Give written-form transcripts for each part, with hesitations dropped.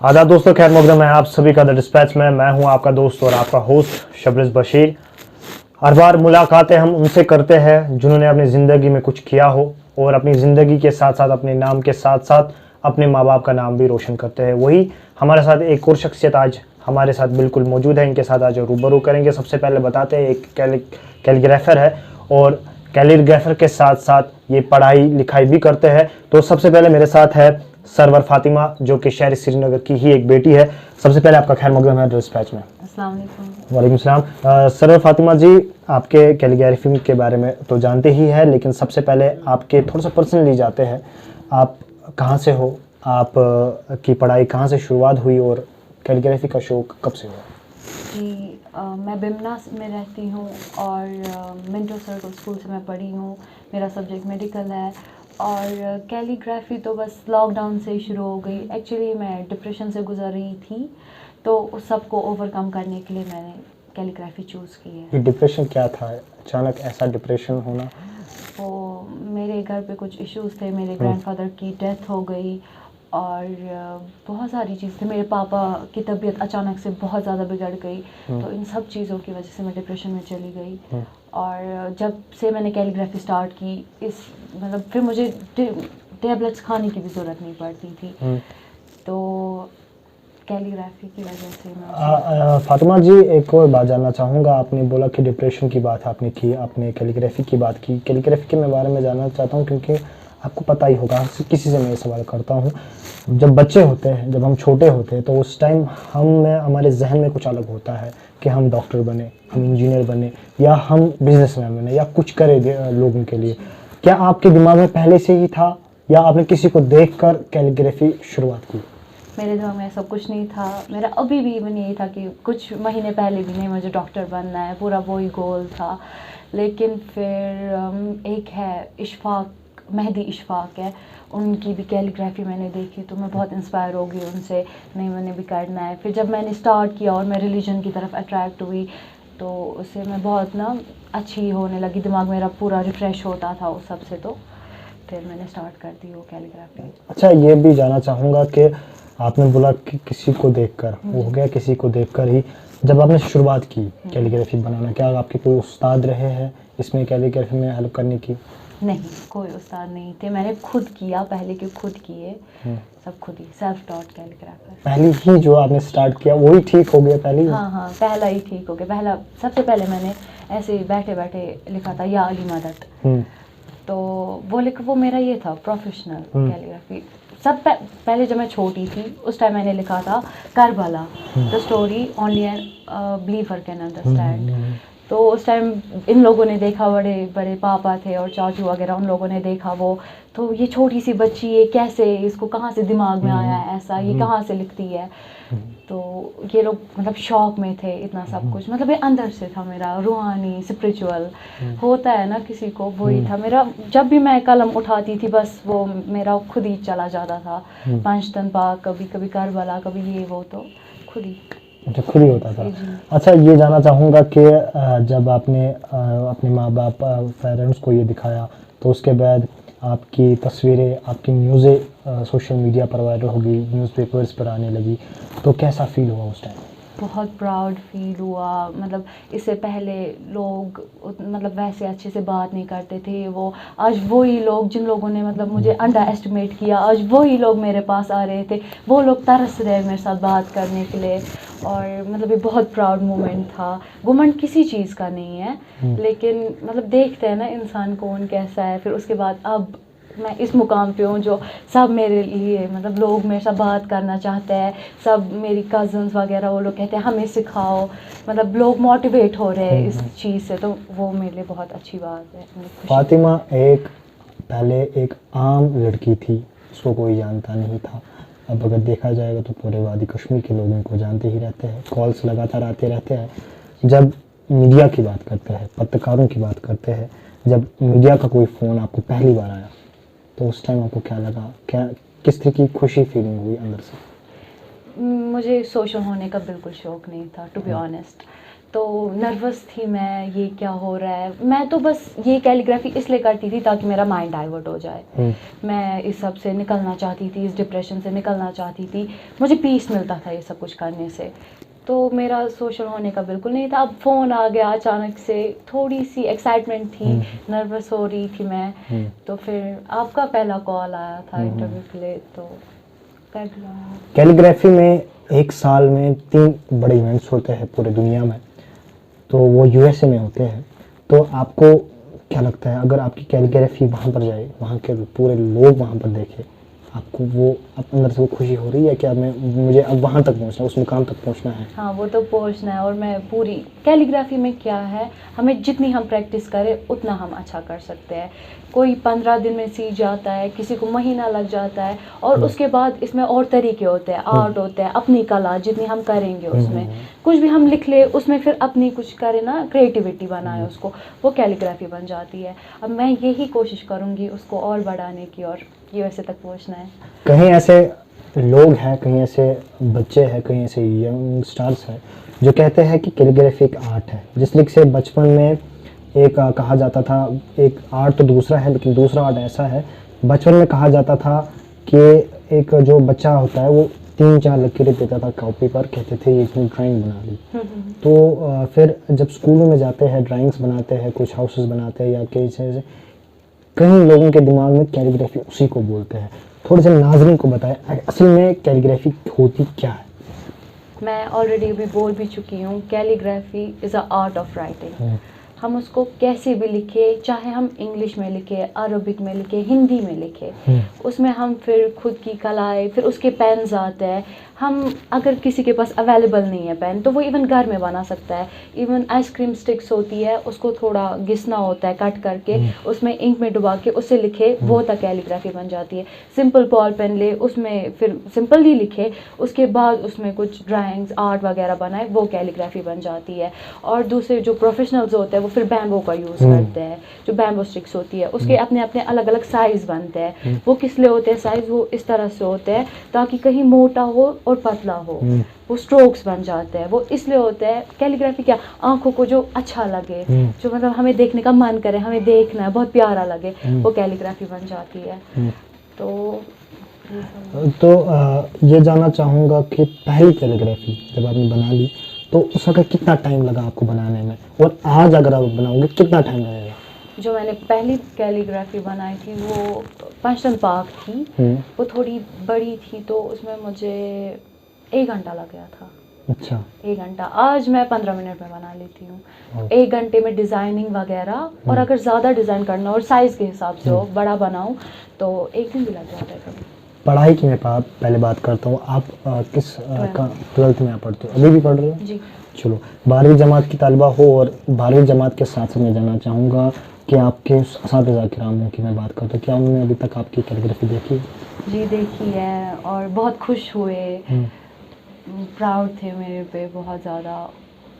आदाब दोस्तों, खैर मकदम है आप सभी का द डिस्पैच में। मैं हूं आपका दोस्त और आपका होस्ट शबरिज़ बशीर। हर बार मुलाकातें हम उनसे करते हैं जिन्होंने अपनी ज़िंदगी में कुछ किया हो और अपनी ज़िंदगी के साथ साथ अपने नाम के साथ साथ अपने माँ बाप का नाम भी रोशन करते हैं। वही हमारे साथ एक और शख्सियत आज हमारे साथ बिल्कुल मौजूद है, इनके साथ आज रूबरू करेंगे। सबसे पहले बताते हैं, एक कैलीग्राफर है और कैलीग्राफर के साथ साथ ये पढ़ाई लिखाई भी करते हैं। तो सबसे पहले मेरे साथ है सरवर फातिमा, जो कि शहर श्रीनगर की ही एक बेटी है। सबसे पहले आपका खैर मकदम है डिस्पैच में। अस्सलाम वालेकुम। वालेकुम सलाम। सरवर फातिमा जी, आपके कैलीग्राफी के बारे में तो जानते ही हैं, लेकिन सबसे पहले आपके थोड़ा सा पर्सनली जाते हैं। आप कहाँ से हो, आप की पढ़ाई कहाँ से शुरुआत हुई और कैलीग्राफी का शौक़ कब से हुआ? जी, मैं बिमना में रहती हूँ और मिंटो सर्कल स्कूल से मैं पढ़ी हूँ। मेरा सब्जेक्ट मेडिकल है और कैलीग्राफी तो बस लॉकडाउन से ही शुरू हो गई। एक्चुअली मैं डिप्रेशन से गुजर रही थी, तो उस सब को ओवरकम करने के लिए मैंने कैलीग्राफी चूज़ की है। ये डिप्रेशन क्या था, अचानक ऐसा डिप्रेशन होना? वो मेरे घर पे कुछ इश्यूज़ थे, मेरे ग्रैंडफादर की डेथ हो गई और बहुत सारी चीज़ थी। मेरे पापा की तबीयत अचानक से बहुत ज़्यादा बिगड़ गई, तो इन सब चीज़ों की वजह से मैं डिप्रेशन में चली गई। और जब से मैंने कैलीग्राफी स्टार्ट की, इस मतलब फिर मुझे टेबलेट्स खाने की भी ज़रूरत नहीं पड़ती थी, तो कैलीग्राफी की वजह से मैं फातिमा जी, एक और बात जानना चाहूँगा। आपने बोला कि डिप्रेशन की बात आपने की, आपने कैलीग्राफी की बात की। कैलीग्राफी के मैं बारे में जानना चाहता हूँ क्योंकि आपको पता ही होगा, किसी से मैं ये सवाल करता हूँ। जब बच्चे होते हैं, जब हम छोटे होते हैं, तो उस टाइम हमारे जहन में कुछ अलग होता है कि हम डॉक्टर बने, हम इंजीनियर बने, या हम बिजनेसमैन बने, या कुछ करें लोगों के लिए। क्या आपके दिमाग में पहले से ही था या आपने किसी को देख कर कैलीग्राफी शुरुआत की? मेरे दिमाग में ऐसा कुछ नहीं था। मेरा अभी भी इवन यही था कि कुछ महीने पहले भी नहीं, मुझे डॉक्टर बनना है, पूरा वही गोल था। लेकिन फिर एक है इशफाक, मेहदी इशफाक है, उनकी भी कैलीग्राफी मैंने देखी तो मैं बहुत इंस्पायर हो गई उनसे, नहीं मैंने भी करना है। फिर जब मैंने स्टार्ट किया और मैं रिलीजन की तरफ अट्रैक्ट हुई, तो उससे मैं बहुत अच्छी होने लगी। दिमाग मेरा पूरा रिफ़्रेश होता था उस सब से, तो फिर मैंने स्टार्ट कर दी वो कैलीग्राफी। अच्छा, ये भी जानना चाहूँगा कि आपने बोला कि किसी को देखकर वो हो गया, किसी को देखकर ही जब आपने शुरुआत की कैलीग्राफी बनाना, क्या आपके कोई उस्ताद रहे हैं इसमें कैलीग्राफी में हेल्प करने की? नहीं, कोई उस्ताद नहीं थे, मैंने खुद किया पहले के खुद किए, सब खुद ही, सेल्फ टॉट कैलीग्राफर। पहली ही जो आपने स्टार्ट किया वही ठीक हो गया पहले ही? हाँ, पहला ही ठीक हो गया। सबसे पहले मैंने ऐसे बैठे बैठे लिखा था या अली मदद, तो वो मेरा ये था प्रोफेशनल कैलीग्राफी। पहले जब मैं छोटी थी उस टाइम मैंने लिखा था Karbala, the story only an believer can understand. तो उस टाइम इन लोगों ने देखा, बड़े बड़े पापा थे और चाचू वगैरह, उन लोगों ने देखा वो, तो ये छोटी सी बच्ची, ये कैसे, इसको कहाँ से दिमाग में आया ऐसा, ये कहाँ से लिखती है। तो ये लोग मतलब शौक में थे, इतना सब कुछ मतलब ये अंदर से था मेरा, रूहानी स्पिरिचुअल होता है ना किसी को, वही था मेरा। जब भी मैं कलम उठाती थी बस वो मेरा खुद ही चला जाता था, पंचतन पाक, कभी कभी करबला, कभी ये वो, तो खुद ही खुद ही होता था। अच्छा, ये जानना चाहूँगा कि जब आपने अपने माँ बाप पेरेंट्स को ये दिखाया, तो उसके बाद आपकी तस्वीरें, आपकी न्यूज़ें सोशल मीडिया पर वायरल हो गई, न्यूज़पेपर्स पर आने लगी, तो कैसा फील हुआ उस टाइम? बहुत प्राउड फील हुआ। मतलब इससे पहले लोग मतलब वैसे अच्छे से बात नहीं करते थे, वो आज वही लोग जिन लोगों ने मतलब मुझे अंडर एस्टिमेट किया, आज वही लोग मेरे पास आ रहे थे, वो लोग तरस रहे मेरे साथ बात करने के लिए। और मतलब ये बहुत प्राउड मोमेंट था। घुमंड किसी चीज़ का नहीं है, लेकिन मतलब देखते हैं ना इंसान कौन कैसा है, फिर उसके बाद अब मैं इस मुकाम पे हूँ जो सब मेरे लिए मतलब लोग मेरे साथ बात करना चाहते हैं, सब मेरी कज़न्स वगैरह वो लोग कहते हैं हमें सिखाओ, मतलब लोग मोटिवेट हो रहे हैं इस चीज़ से, तो वो मेरे लिए बहुत अच्छी बात है। फातिमा पहले एक आम लड़की थी, उसको कोई जानता नहीं था। अब अगर देखा जाएगा तो पूरे वादी कश्मीर के लोग इनको जानते ही रहते हैं, कॉल्स लगातार आते रहते हैं। जब मीडिया की बात करते हैं, पत्रकारों की बात करते हैं, जब मीडिया का कोई फ़ोन आपको पहली बार आया, तो उस टाइम आपको क्या लगा, किस तरह की खुशी फीलिंग हुई अंदर से? मुझे सोशल होने का बिल्कुल शौक़ नहीं था, टू बी ऑनेस्ट। तो नर्वस थी मैं, ये क्या हो रहा है। मैं तो बस ये कैलीग्राफी इसलिए करती थी ताकि मेरा माइंड डाइवर्ट हो जाए। मैं इस सब से निकलना चाहती थी, इस डिप्रेशन से निकलना चाहती थी, मुझे पीस मिलता था ये सब कुछ करने से। तो मेरा सोशल होने का बिल्कुल नहीं था। अब फ़ोन आ गया अचानक से, थोड़ी सी एक्साइटमेंट थी, नर्वस हो रही थी मैं। तो फिर आपका पहला कॉल आया था इंटरव्यू के लिए, तो कर दिया। कैलीग्राफी में एक साल में 3 बड़े इवेंट्स होते हैं पूरे दुनिया में, तो वो यूएसए में होते हैं। तो आपको क्या लगता है, अगर आपकी कैलीग्राफी वहाँ पर जाए, वहाँ के पूरे लोग वहाँ पर देखें, आपको वो अंदर से वो खुशी हो रही है कि अब मुझे अब वहाँ तक पहुँचना है, उस मुकाम तक पहुँचना है? हाँ, वो तो पहुँचना है। और मैं पूरी कैलीग्राफी में क्या है, हमें जितनी हम प्रैक्टिस करें उतना हम अच्छा कर सकते हैं। कोई 15 दिन में सीख जाता है, किसी को महीना लग जाता है। और उसके बाद इसमें और तरीके होते हैं, आर्ट होते हैं, अपनी कला जितनी हम करेंगे उसमें। कुछ भी हम लिख ले उसमें फिर अपनी कुछ करें ना, क्रिएटिविटी बनाए उसको, वो कैलीग्राफी बन जाती है। अब मैं यही कोशिश करूँगी उसको और बढ़ाने की, और यूएसए तक पहुँचना है। कहीं ऐसे लोग हैं, कहीं ऐसे बच्चे हैं, कहीं ऐसे यंग स्टार्स हैं जो कहते हैं कि कैलीग्राफी एक आर्ट है। जिस तरीके से बचपन में एक कहा जाता था, एक आर्ट तो दूसरा है, लेकिन दूसरा आर्ट ऐसा है, बचपन में कहा जाता था कि एक जो बच्चा होता है वो 3-4 लकीरें देता था कॉपी पर, कहते थे ये इसने ड्राइंग बना ली। तो फिर जब स्कूलों में जाते हैं, ड्राइंग्स बनाते हैं, कुछ हाउसेस बनाते हैं, या कई लोगों के दिमाग में कैलीग्राफी उसी को बोलते हैं। थोड़े से नाज़रीन को बताएं असल में कैलीग्राफी होती क्या है? मैं ऑलरेडी अभी बोल भी चुकी हूँ, calligraphy is a art of writing. हम उसको कैसे भी लिखे, चाहे हम इंग्लिश में लिखे, अरबिक में लिखे, हिंदी में लिखे, उसमें हम फिर खुद की कलाएँ, फिर उसके पेन्स आते हैं। हम अगर किसी के पास अवेलेबल नहीं है पेन, तो वो इवन घर में बना सकता है। इवन आइसक्रीम स्टिक्स होती है, उसको थोड़ा घिसना होता है कट करके, उसमें इंक में डुबा के उससे लिखे, वो तक कैलीग्राफी बन जाती है। सिंपल बॉल पेन ले, उसमें फिर सिंपल ही लिखे, उसके बाद उसमें कुछ ड्राइंग्स, आर्ट वगैरह बनाए, वो कैलीग्राफी बन जाती है। और दूसरे जो प्रोफेशनल्स होते हैं वो फिर बैम्बो का यूज़ करते हैं। जो बैम्बो स्टिक्स होती है उसके अपने अपने अलग अलग साइज़ बनते हैं। वो किस लिए होते हैं साइज़, वो इस तरह से होते हैं ताकि कहीं मोटा हो और पतला हो, वो स्ट्रोक्स बन जाते हैं। वो इसलिए होते हैं, कैलीग्राफी क्या, आंखों को जो अच्छा लगे, जो मतलब हमें देखने का मन करे, हमें देखना है, बहुत प्यारा लगे, वो कैलीग्राफी बन जाती है। तो ये जानना चाहूँगा कि पहली कैलीग्राफी जब आपने बना ली तो उस वक्त कितना टाइम लगा आपको बनाने में, और आज अगर आप बनाओगे कितना टाइम लगेगा? जो मैंने पहली कैलीग्राफी बनाई थी वो पंचतन पार्क थी। वो थोड़ी बड़ी थी, तो उसमें मुझे 1 घंटा लग गया था। अच्छा, 1 घंटा। आज मैं 15 मिनट में बना लेती हूँ। 1 घंटे में डिज़ाइनिंग वगैरह, और अगर ज़्यादा डिज़ाइन करना और साइज़ के हिसाब से हो, बड़ा बनाऊँ, तो 1 दिन भी लग जाता है कभी। पढ़ाई की मैं पहले बात करता हूँ। आप किस 12th में आप पढ़ते हो, अभी भी पढ़ रहे हो? जी। चलो, 12वीं जमात की तालिबा हो, और 12वीं जमात के साथ मैं जानना चाहूँगा कि आपके असातिज़ा किरामों की मैं बात करता हूँ, क्या उन्होंने अभी तक आपकी कैलीग्राफी देखी? जी देखी है, और बहुत खुश हुए, प्राउड थे मेरे पे बहुत ज़्यादा।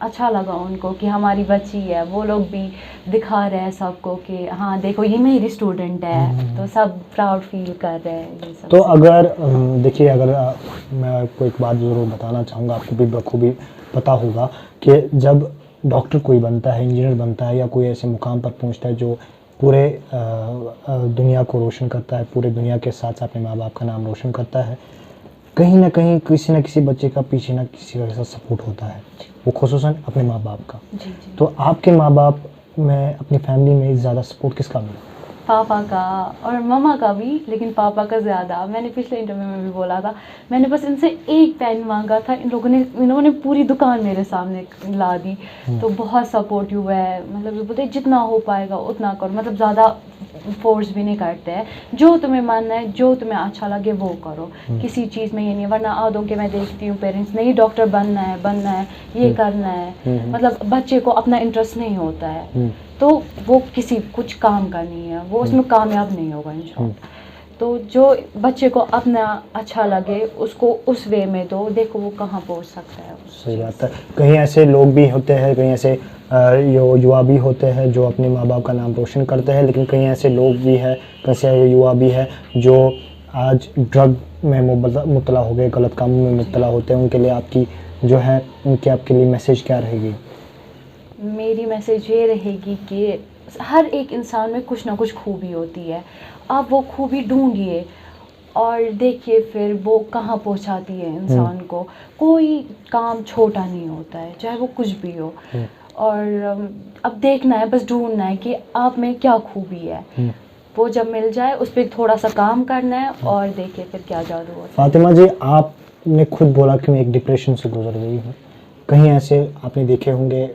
अच्छा लगा उनको कि हमारी बच्ची है। वो लोग भी दिखा रहे हैं सबको कि हाँ देखो ये मेरी स्टूडेंट है, तो सब प्राउड फील कर रहे हैं ये सब। तो अगर देखिए, अगर मैं आपको एक बात ज़रूर बताना चाहूँगा, आपको भी बखूबी पता होगा कि जब डॉक्टर कोई बनता है, इंजीनियर बनता है, या कोई ऐसे मुकाम पर पहुँचता है जो पूरे दुनिया को रोशन करता है, पूरे दुनिया के साथ साथ अपने माँ बाप का नाम रोशन करता है, कहीं ना कहीं किसी न किसी बच्चे का पीछे ना किसी का ऐसा सपोर्ट होता है, वो खुसूसन अपने माँ बाप का। जी जी। तो आपके माँ बाप में, अपनी फैमिली में ज़्यादा सपोर्ट किसका मिला? पापा का और मम्मा का भी, लेकिन पापा का ज़्यादा। मैंने पिछले इंटरव्यू में भी बोला था, मैंने बस इनसे एक पेन मांगा था, इन्होंने पूरी दुकान मेरे सामने ला दी। तो बहुत सपोर्टिव है, मतलब ये बोलते जितना हो पाएगा उतना करो, मतलब ज़्यादा फोर्स भी नहीं करते हैं। जो तुम्हें मानना है, जो तुम्हें अच्छा लगे वो करो, किसी चीज़ में ये नहीं। वरना आदों के मैं देखती हूँ पेरेंट्स, नहीं डॉक्टर बनना है, ये करना है, मतलब बच्चे को अपना इंटरेस्ट नहीं होता है, तो वो किसी कुछ काम का नहीं है, वो उसमें कामयाब नहीं होगा इंशाल्लाह। तो जो बच्चे को अपना अच्छा लगे उसको उस वे में दो, देखो वो कहाँ पहुँच सकता है। सही बात है। कहीं ऐसे लोग भी होते हैं, कहीं ऐसे युवा भी होते हैं जो अपने माँ बाप का नाम रोशन करते हैं, लेकिन कहीं ऐसे लोग भी हैं, कहीं ऐसे युवा भी हैं जो आज ड्रग में मुब्तला हो गए, गलत कामों में मुब्तला होते हैं। उनके लिए आपकी जो है, आपके लिए मैसेज क्या रहेगी? मेरी मैसेज ये रहेगी कि हर एक इंसान में कुछ ना कुछ खूबी होती है, आप वो खूबी ढूंढिए और देखिए फिर वो कहाँ पहुँचाती है इंसान को। कोई काम छोटा नहीं होता है, चाहे वो कुछ भी हो। और अब देखना है, बस ढूंढना है कि आप में क्या खूबी है। वो जब मिल जाए उस पर थोड़ा सा काम करना है और देखिए फिर क्या जादू होता है। फातिमा जी, आपने खुद बोला कि मैं एक डिप्रेशन से गुजर गई हूँ। कहीं ऐसे आपने देखे होंगे,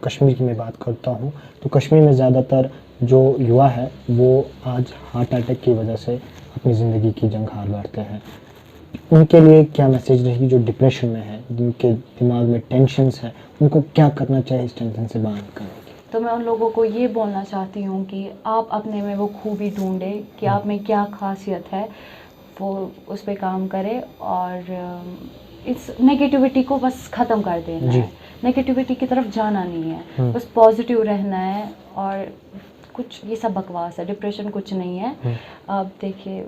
कश्मीर की मैं बात करता हूँ तो कश्मीर में ज़्यादातर जो युवा है वो आज हार्ट अटैक की वजह से अपनी ज़िंदगी की जंग हार बैठते हैं। उनके लिए क्या मैसेज रहेगी जो डिप्रेशन में है, जिनके दिमाग में टेंशन्स है, उनको क्या करना चाहिए इस टेंशन से बाहर निकलने के लिए? तो मैं उन लोगों को ये बोलना चाहती हूँ कि आप अपने में वो खूबी ढूंढें कि आप में क्या खासियत है, वो उस पर काम करें और इस नेगेटिविटी को बस ख़त्म कर देना है। नेगेटिविटी की तरफ जाना नहीं है, बस पॉजिटिव रहना है। और कुछ ये सब बकवास है, डिप्रेशन कुछ नहीं है। आप देखिए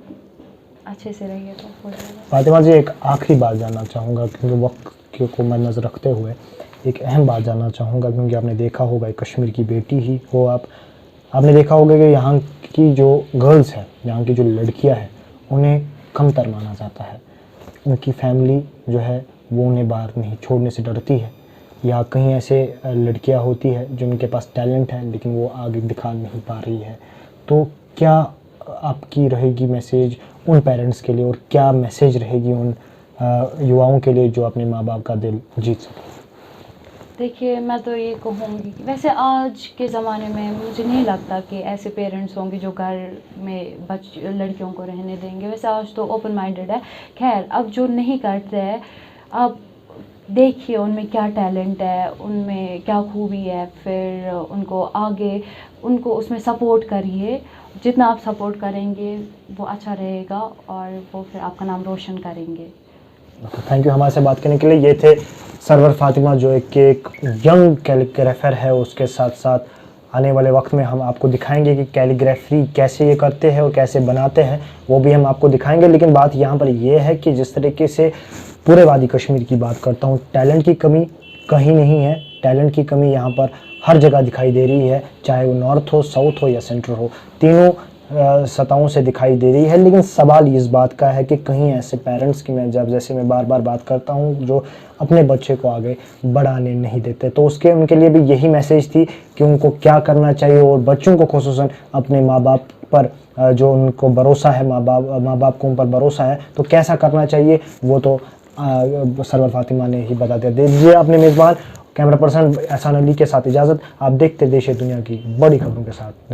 अच्छे से रहिए तो हो जाएगा। फातिमा जी, एक आखिरी बात जानना चाहूँगा, क्योंकि वक्त को मद्देनज़र रखते हुए एक अहम बात जानना चाहूँगा, क्योंकि आपने देखा होगा एक कश्मीर की बेटी ही हो आपने देखा होगा कि यहाँ की जो गर्ल्स हैं, यहाँ की जो लड़कियाँ हैं, उन्हें कमतर माना जाता है। उनकी फैमिली जो है वो उन्हें बाहर नहीं छोड़ने से डरती है, या कहीं ऐसे लड़कियाँ होती है जिनके पास टैलेंट है लेकिन वो आगे दिखा नहीं पा रही है। तो क्या आपकी रहेगी मैसेज उन पेरेंट्स के लिए, और क्या मैसेज रहेगी उन युवाओं के लिए जो अपने माँ बाप का दिल जीत सके? देखिए, मैं तो ये कहूँगी कि वैसे आज के ज़माने में मुझे नहीं लगता कि ऐसे पेरेंट्स होंगे जो घर में लड़कियों को रहने देंगे। वैसे आज तो ओपन माइंडेड है। खैर, अब जो नहीं करते हैं, आप देखिए उनमें क्या टैलेंट है, उनमें क्या खूबी है, फिर उनको आगे उनको उसमें सपोर्ट करिए। जितना आप सपोर्ट करेंगे वो अच्छा रहेगा और वो फिर आपका नाम रोशन करेंगे। थैंक यू हमारे से बात करने के लिए। ये थे सरवर फातिमा, जो एक यंग कैलीग्राफर है। उसके साथ साथ आने वाले वक्त में हम आपको दिखाएंगे कि कैलीग्राफी कैसे ये करते हैं और कैसे बनाते हैं, वो भी हम आपको दिखाएंगे। लेकिन बात यहाँ पर ये है कि जिस तरीके से पूरे वादी कश्मीर की बात करता हूँ, टैलेंट की कमी कहीं नहीं है। टैलेंट की कमी यहाँ पर हर जगह दिखाई दे रही है, चाहे वो नॉर्थ हो, साउथ हो या सेंट्रल हो, तीनों सतहों से दिखाई दे रही है। लेकिन सवाल इस बात का है कि कहीं ऐसे पेरेंट्स की, मैं जैसे मैं बार बार बात करता हूँ, जो अपने बच्चे को आगे बढ़ाने नहीं देते। तो उनके लिए भी यही मैसेज थी कि उनको क्या करना चाहिए, और बच्चों को खुसूसन अपने माँ बाप पर जो उनको भरोसा है, माँ बाप को उन पर भरोसा है, तो कैसा करना चाहिए वो तो सरवर फातिमा ने ही बता दिया। दीजिए अपने मेज़बान कैमरा पर्सन एहसान अली के साथ इजाज़त। आप देखते देश दुनिया की बड़ी खबरों के साथ।